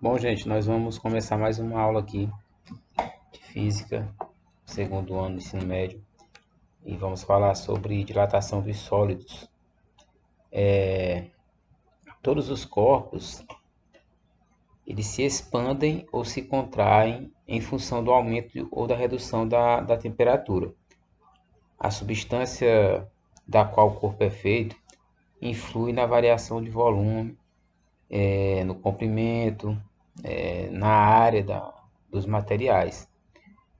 Bom, gente, nós vamos começar mais uma aula aqui de física, segundo ano do ensino médio, e vamos falar sobre dilatação dos sólidos. Todos os corpos, eles se expandem ou se contraem em função do aumento ou da redução da temperatura. A substância da qual o corpo é feito influi na variação de volume, no comprimento, na área dos materiais.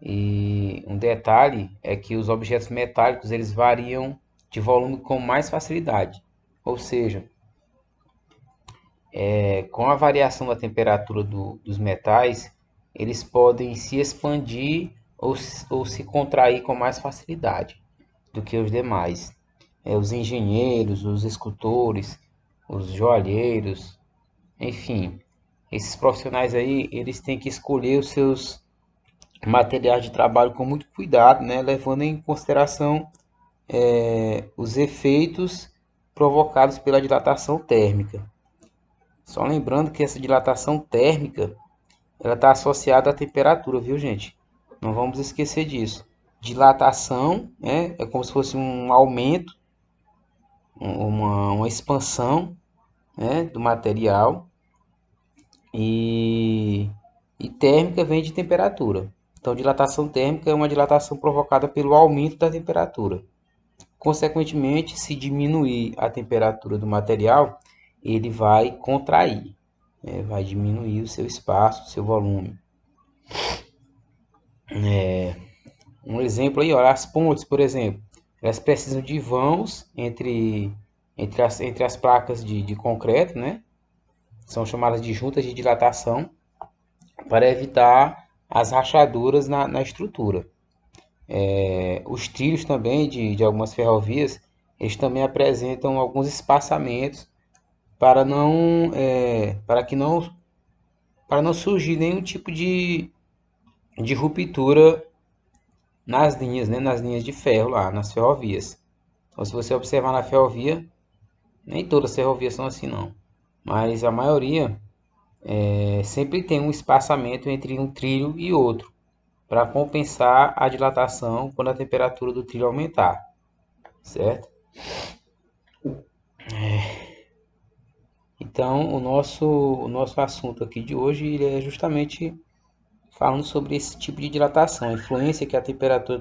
E um detalhe é que os objetos metálicos eles variam de volume com mais facilidade. Ou seja, com a variação da temperatura dos metais, eles podem se expandir ou se contrair com mais facilidade do que os demais. Os engenheiros, os escultores, os joalheiros, enfim, esses profissionais aí, eles têm que escolher os seus materiais de trabalho com muito cuidado, né, levando em consideração os efeitos provocados pela dilatação térmica. Só lembrando que essa dilatação térmica ela está associada à temperatura, viu, gente? Não vamos esquecer disso. Dilatação, né, é como se fosse um aumento, uma expansão, né, do material e, e térmica vem de temperatura. Então, dilatação térmica é uma dilatação provocada pelo aumento da temperatura. Consequentemente, se diminuir a temperatura do material, ele vai contrair, né? Vai diminuir o seu espaço, o seu volume. Um exemplo aí, olha, as pontes, por exemplo, elas precisam de vãos entre as placas de concreto, né? São chamadas de juntas de dilatação para evitar as rachaduras na estrutura. Os trilhos também de algumas ferrovias, eles também apresentam alguns espaçamentos para não, para que não, para não surgir nenhum tipo de ruptura nas linhas, né, nas linhas de ferro lá, nas ferrovias. Então, se você observar na ferrovia, nem todas as ferrovias são assim não, mas a maioria sempre tem um espaçamento entre um trilho e outro, para compensar a dilatação quando a temperatura do trilho aumentar, certo? Então, o nosso assunto aqui de hoje ele é justamente falando sobre esse tipo de dilatação, a influência que a temperatura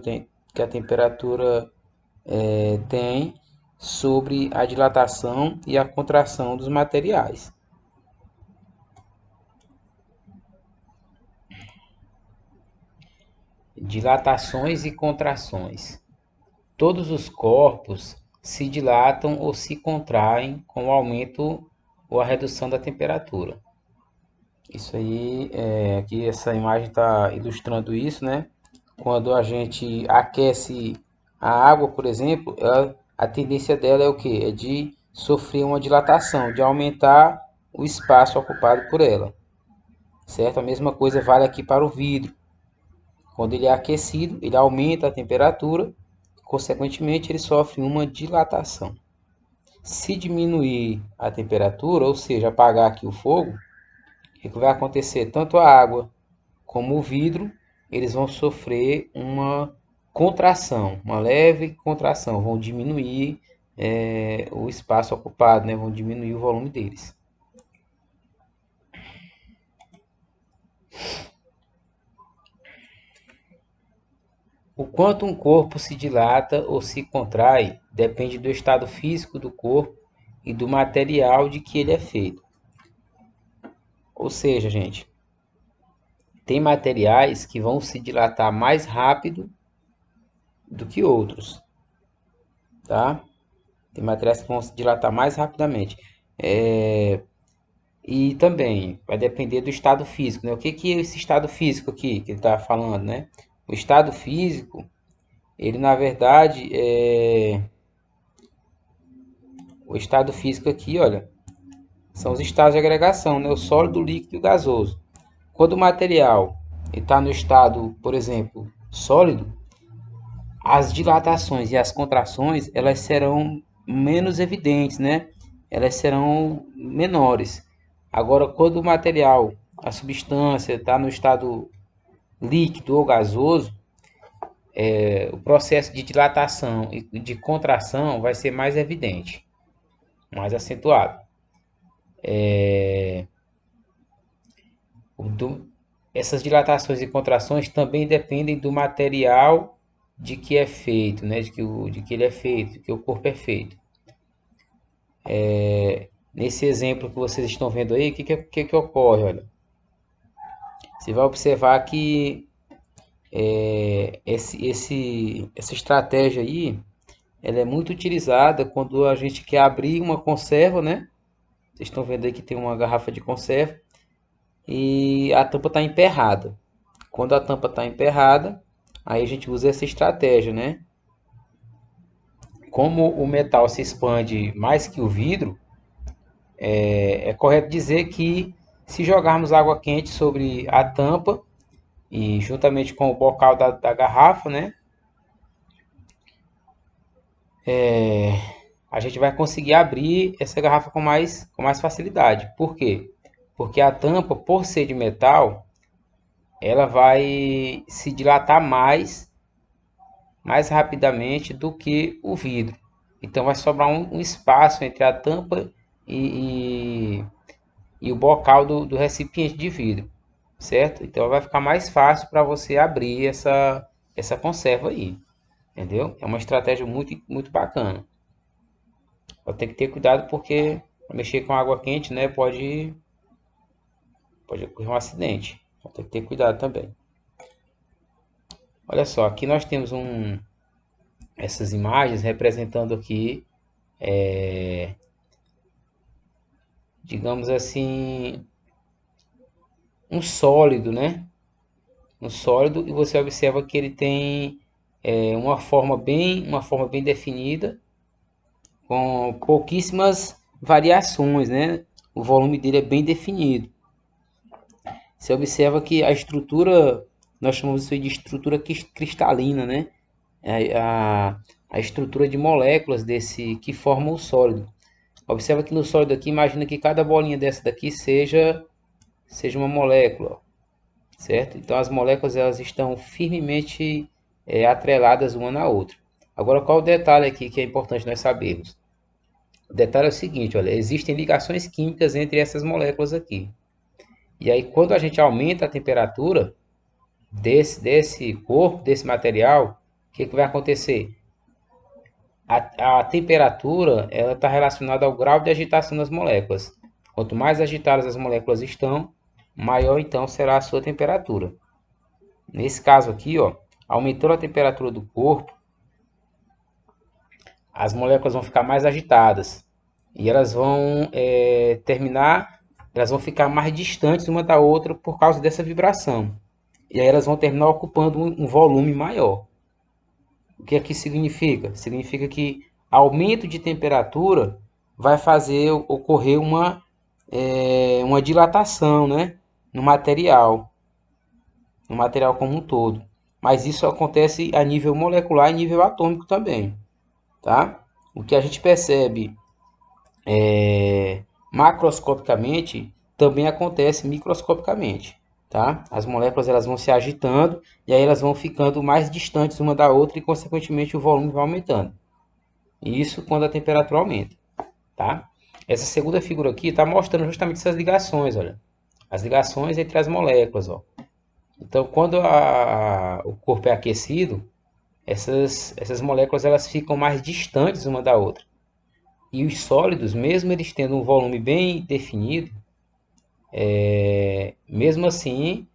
tem sobre a dilatação e a contração dos materiais. Dilatações e contrações. Todos os corpos se dilatam ou se contraem com o aumento ou a redução da temperatura. Isso aí, aqui essa imagem está ilustrando isso, né? Quando a gente aquece a água, por exemplo, a tendência dela é o que? É de sofrer uma dilatação, de aumentar o espaço ocupado por ela, certo? A mesma coisa vale aqui para o vidro. Quando ele é aquecido, ele aumenta a temperatura, consequentemente ele sofre uma dilatação. Se diminuir a temperatura, ou seja, apagar aqui o fogo, o que vai acontecer? Tanto a água como o vidro, eles vão sofrer uma contração, uma leve contração, vão diminuir o espaço ocupado, né? Vão diminuir o volume deles. O quanto um corpo se dilata ou se contrai depende do estado físico do corpo e do material de que ele é feito. Ou seja, gente, tem materiais que vão se dilatar mais rápido do que outros, tá? Tem materiais que vão se dilatar mais rapidamente. E também vai depender do estado físico, né? O que é esse estado físico aqui que ele está falando, né? O estado físico, ele na verdade o estado físico aqui, olha, são os estados de agregação, né? O sólido, o líquido e o gasoso. Quando o material está no estado, por exemplo, sólido, as dilatações e as contrações elas serão menos evidentes, né? Elas serão menores. Agora, quando o material a substância está no estado líquido ou gasoso, o processo de dilatação e de contração vai ser mais evidente, mais acentuado. Do- Essas dilatações e contrações também dependem do material de que é feito, né? De que ele é feito, de que o corpo é feito. Nesse exemplo que vocês estão vendo aí, o que ocorre? Olha, você vai observar que essa estratégia aí, ela é muito utilizada quando a gente quer abrir uma conserva, né? Vocês estão vendo aí que tem uma garrafa de conserva e a tampa está emperrada. Quando a tampa está emperrada, aí a gente usa essa estratégia, né? Como o metal se expande mais que o vidro, é correto dizer que se jogarmos água quente sobre a tampa e juntamente com o bocal da garrafa, né? A gente vai conseguir abrir essa garrafa com mais facilidade. Por quê? Porque a tampa, por ser de metal, ela vai se dilatar mais rapidamente do que o vidro. Então vai sobrar um espaço entre a tampa e, e o bocal do recipiente de vidro, certo? Então vai ficar mais fácil para você abrir essa conserva aí, entendeu? É uma estratégia muito bacana. Só tem que ter cuidado porque mexer com água quente, né, pode ocorrer um acidente. Então tem que ter cuidado também. Olha só, aqui nós temos essas imagens representando aqui, digamos assim, um sólido, né? Um sólido e você observa que ele tem uma forma bem definida, com pouquíssimas variações, né? O volume dele é bem definido. Você observa que a estrutura, nós chamamos isso de estrutura cristalina, né? É a estrutura de moléculas desse que formam o sólido. Observa que no sólido aqui, imagina que cada bolinha dessa daqui seja uma molécula, certo? Então as moléculas elas estão firmemente atreladas uma na outra. Agora qual o detalhe aqui que é importante nós sabermos? O detalhe é o seguinte, olha, existem ligações químicas entre essas moléculas aqui. E aí quando a gente aumenta a temperatura desse corpo, desse material, o que vai acontecer? A temperatura ela está relacionada ao grau de agitação das moléculas. Quanto mais agitadas as moléculas estão, maior então será a sua temperatura. Nesse caso aqui, ó, aumentando a temperatura do corpo, as moléculas vão ficar mais agitadas e elas vão elas vão ficar mais distantes uma da outra por causa dessa vibração. E aí elas vão terminar ocupando um volume maior. O que aqui significa? Significa que aumento de temperatura vai fazer ocorrer uma dilatação, né, no material como um todo. Mas isso acontece a nível molecular e nível atômico também, tá? O que a gente percebe macroscopicamente também acontece microscopicamente, tá? As moléculas elas vão se agitando e aí elas vão ficando mais distantes uma da outra e consequentemente o volume vai aumentando. Isso quando a temperatura aumenta, tá? Essa segunda figura aqui está mostrando justamente essas ligações, olha. As ligações entre as moléculas, ó. Então, quando o corpo é aquecido, essas moléculas elas ficam mais distantes uma da outra. E os sólidos, mesmo eles tendo um volume bem definido, mesmo assim,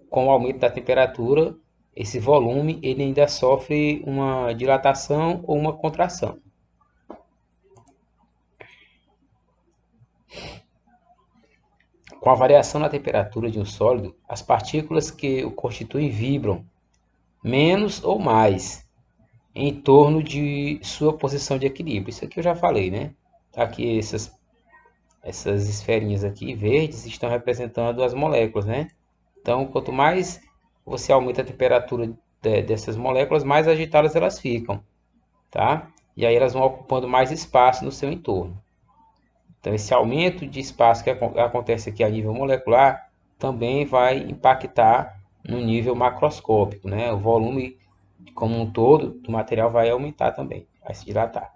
com o aumento da temperatura, esse volume ele ainda sofre uma dilatação ou uma contração. Com a variação na temperatura de um sólido, as partículas que o constituem vibram, menos ou mais, em torno de sua posição de equilíbrio. Isso aqui eu já falei, né? Aqui essas esferinhas aqui verdes estão representando as moléculas, né? Então, quanto mais você aumenta a temperatura dessas moléculas, mais agitadas elas ficam, tá? E aí elas vão ocupando mais espaço no seu entorno. Então, esse aumento de espaço que acontece aqui a nível molecular também vai impactar no nível macroscópico, né? O volume como um todo do material vai aumentar também, vai se dilatar.